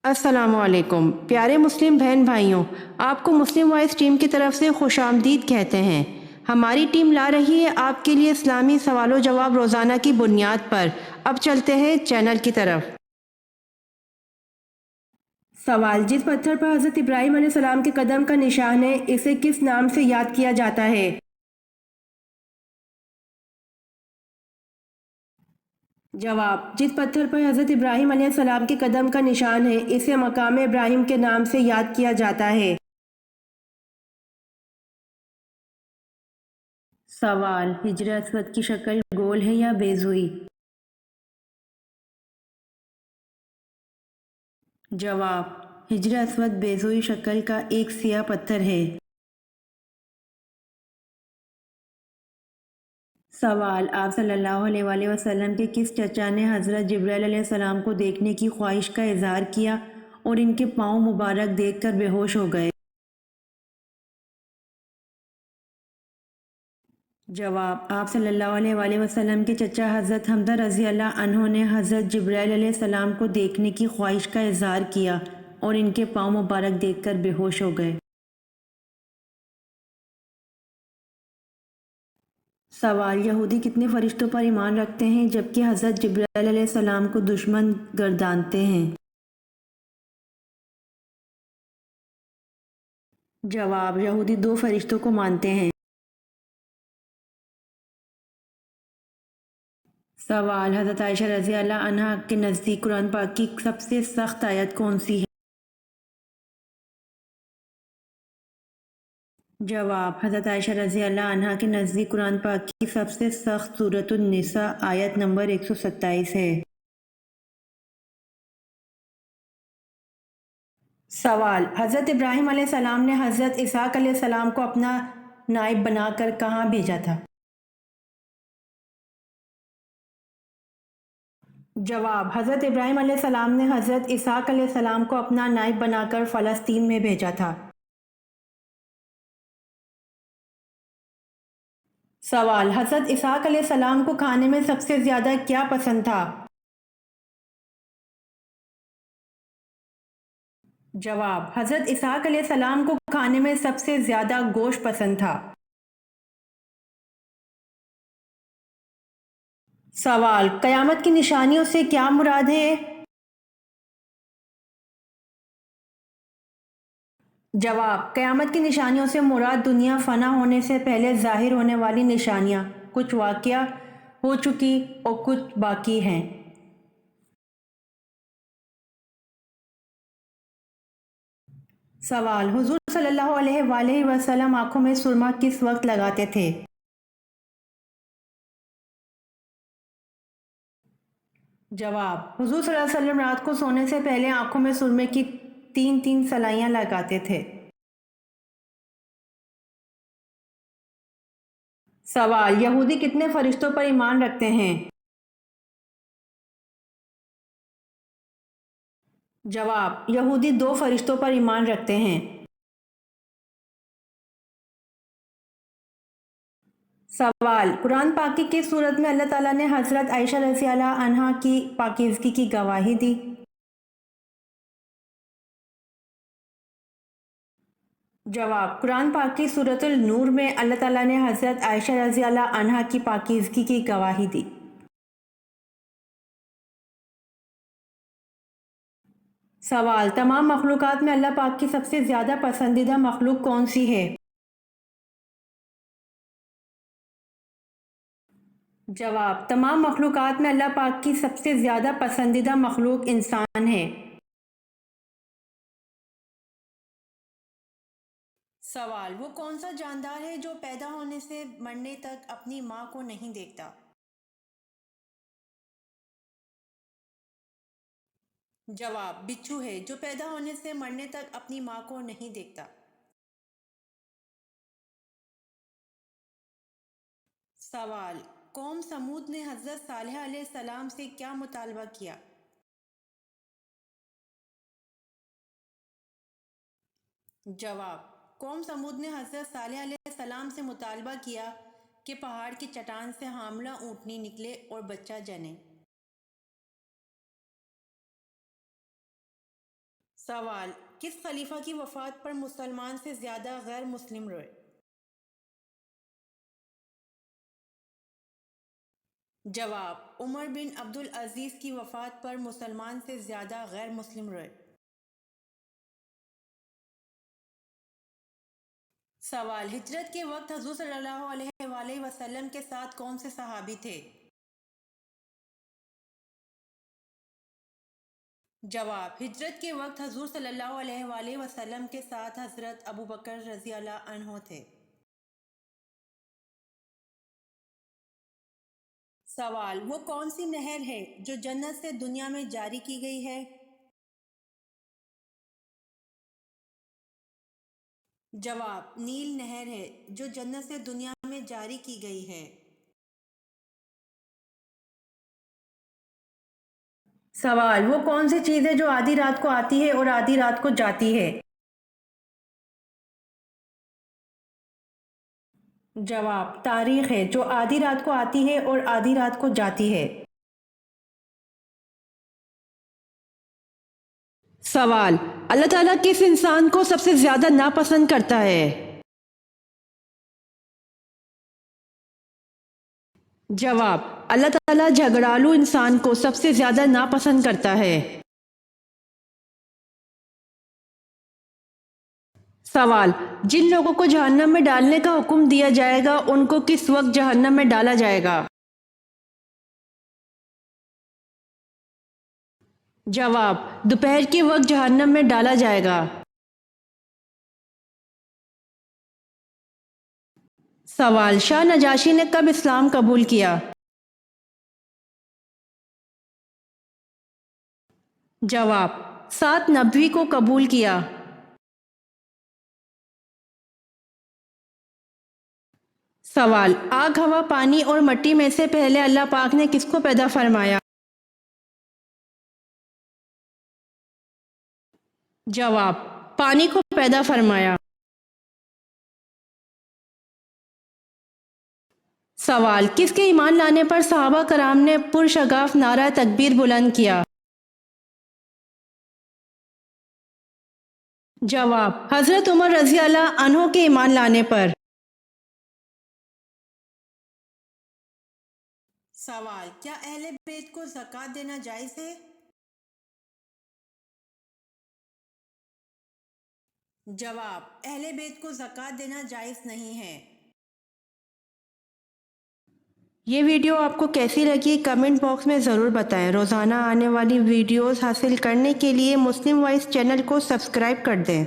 السلام علیکم پیارے مسلم بہن بھائیوں، آپ کو مسلم وائس ٹیم کی طرف سے خوش آمدید کہتے ہیں۔ ہماری ٹیم لا رہی ہے آپ کے لیے اسلامی سوال و جواب روزانہ کی بنیاد پر۔ اب چلتے ہیں چینل کی طرف۔ سوال: جس پتھر پر حضرت ابراہیم علیہ السلام کے قدم کا نشان ہے، اسے کس نام سے یاد کیا جاتا ہے؟ جواب: جس پتھر پر حضرت ابراہیم علیہ السلام کے قدم کا نشان ہے، اسے مقام ابراہیم کے نام سے یاد کیا جاتا ہے۔ سوال: حجر اسود کی شکل گول ہے یا بیضوئی؟ جواب: حجر اسود بیضوئی شکل کا ایک سیاہ پتھر ہے۔ سوال: آپ صلی اللہ علیہ وآلہ وسلم کے کس چچا نے حضرت جبرائیل علیہ السلام کو دیکھنے کی خواہش کا اظہار کیا اور ان کے پاؤں مبارک دیکھ کر بے ہوش ہو گئے؟ جواب: آپ صلی اللہ علیہ وآلہ وسلم کے چچا حضرت حمزہ رضی اللہ عنہ نے حضرت جبرائیل علیہ السلام کو دیکھنے کی خواہش کا اظہار کیا اور ان کے پاؤں مبارک دیکھ کر بے ہوش ہو گئے۔ سوال: یہودی کتنے فرشتوں پر ایمان رکھتے ہیں جبکہ حضرت جبرائیل علیہ السلام کو دشمن گردانتے ہیں؟ جواب: یہودی 2 فرشتوں کو مانتے ہیں۔ سوال: حضرت عائشہ رضی اللہ عنہا کے نزدیک قرآن پاک کی سب سے سخت آیت کون سی ہے؟ جواب: حضرت عائشہ رضی اللہ عنہا کے نزدیک قرآن پاک کی سب سے سخت سورۃ النساء آیت نمبر 127 ہے۔ سوال: حضرت ابراہیم علیہ السلام نے حضرت اسحاق علیہ السلام کو اپنا نائب بنا کر کہاں بھیجا تھا؟ جواب: حضرت ابراہیم علیہ السلام نے حضرت اسحاق علیہ السلام کو اپنا نائب بنا کر فلسطین میں بھیجا تھا۔ سوال: حضرت اسحاق علیہ السلام کو کھانے میں سب سے زیادہ کیا پسند تھا؟ جواب: حضرت اسحاق علیہ السلام کو کھانے میں سب سے زیادہ گوشت پسند تھا۔ سوال: قیامت کی نشانیوں سے کیا مراد ہے؟ جواب: قیامت کی نشانیوں سے مراد دنیا فنا ہونے سے پہلے ظاہر ہونے والی نشانیاں، کچھ واقعہ ہو چکی اور کچھ باقی ہیں۔ سوال: حضور صلی اللہ علیہ وآلہ وسلم آنکھوں میں سرما کس وقت لگاتے تھے؟ جواب: حضور صلی اللہ علیہ وسلم رات کو سونے سے پہلے آنکھوں میں سرمے کی 3 سلائیاں لگاتے تھے۔ سوال: یہودی کتنے فرشتوں پر ایمان رکھتے ہیں؟ جواب: یہودی 2 فرشتوں پر ایمان رکھتے ہیں۔ سوال: قرآن پاک کی کس صورت میں اللہ تعالیٰ نے حضرت عائشہ رضی اللہ عنہا کی پاکیزگی کی گواہی دی؟ جواب: قرآن پاک کی سورۃ النور میں اللہ تعالیٰ نے حضرت عائشہ رضی اللہ عنہا کی پاکیزگی کی گواہی دی۔ سوال: تمام مخلوقات میں اللہ پاک کی سب سے زیادہ پسندیدہ مخلوق کون سی ہے؟ جواب: تمام مخلوقات میں اللہ پاک کی سب سے زیادہ پسندیدہ مخلوق انسان ہے۔ سوال: وہ کون سا جاندار ہے جو پیدا ہونے سے مرنے تک اپنی ماں کو نہیں دیکھتا؟ جواب: بچھو ہے جو پیدا ہونے سے مرنے تک اپنی ماں کو نہیں دیکھتا۔ سوال: قوم سمود نے حضرت صالح علیہ السلام سے کیا مطالبہ کیا؟ جواب: قوم سمود نے حضرت صالح علیہ السلام سے مطالبہ کیا کہ پہاڑ کی چٹان سے حاملہ اونٹنی نکلے اور بچہ جنے۔ سوال: کس خلیفہ کی وفات پر مسلمان سے زیادہ غیر مسلم روئے؟ جواب: عمر بن عبدالعزیز کی وفات پر مسلمان سے زیادہ غیر مسلم روئے۔ سوال: ہجرت کے وقت حضور صلی اللہ علیہ وآلہ وسلم کے ساتھ کون سے صحابی تھے؟ جواب: ہجرت کے وقت حضور صلی اللہ علیہ وآلہ وسلم کے ساتھ حضرت ابوبکر رضی اللہ عنہ تھے۔ سوال: وہ کون سی نہر ہے جو جنت سے دنیا میں جاری کی گئی ہے؟ جواب: نیل نہر ہے جو جنت سے دنیا میں جاری کی گئی ہے۔ سوال: وہ کون سی چیز ہے جو آدھی رات کو آتی ہے اور آدھی رات کو جاتی ہے؟ جواب: تاریخ ہے جو آدھی رات کو آتی ہے اور آدھی رات کو جاتی ہے۔ سوال: اللہ تعالیٰ کس انسان کو سب سے زیادہ ناپسند کرتا ہے؟ جواب: اللہ تعالیٰ جھگڑالو انسان کو سب سے زیادہ ناپسند کرتا ہے۔ سوال: جن لوگوں کو جہنم میں ڈالنے کا حکم دیا جائے گا ان کو کس وقت جہنم میں ڈالا جائے گا؟ جواب: دوپہر کے وقت جہنم میں ڈالا جائے گا۔ سوال: شاہ نجاشی نے کب اسلام قبول کیا؟ جواب: 7 نبوی کو قبول کیا۔ سوال: آگ، ہوا، پانی اور مٹی میں سے پہلے اللہ پاک نے کس کو پیدا فرمایا؟ جواب: پانی کو پیدا فرمایا۔ سوال: کس کے ایمان لانے پر صحابہ کرام نے پرشگاف نعرہ تکبیر بلند کیا؟ جواب: حضرت عمر رضی اللہ عنہ کے ایمان لانے پر۔ سوال: کیا اہل بیت کو زکوٰۃ دینا جائز ہے؟ جواب: اہل بیت کو زکوٰۃ دینا جائز نہیں ہے۔ یہ ویڈیو آپ کو کیسی لگی کمنٹ باکس میں ضرور بتائیں۔ روزانہ آنے والی ویڈیوز حاصل کرنے کے لیے مسلم وائس چینل کو سبسکرائب کر دیں۔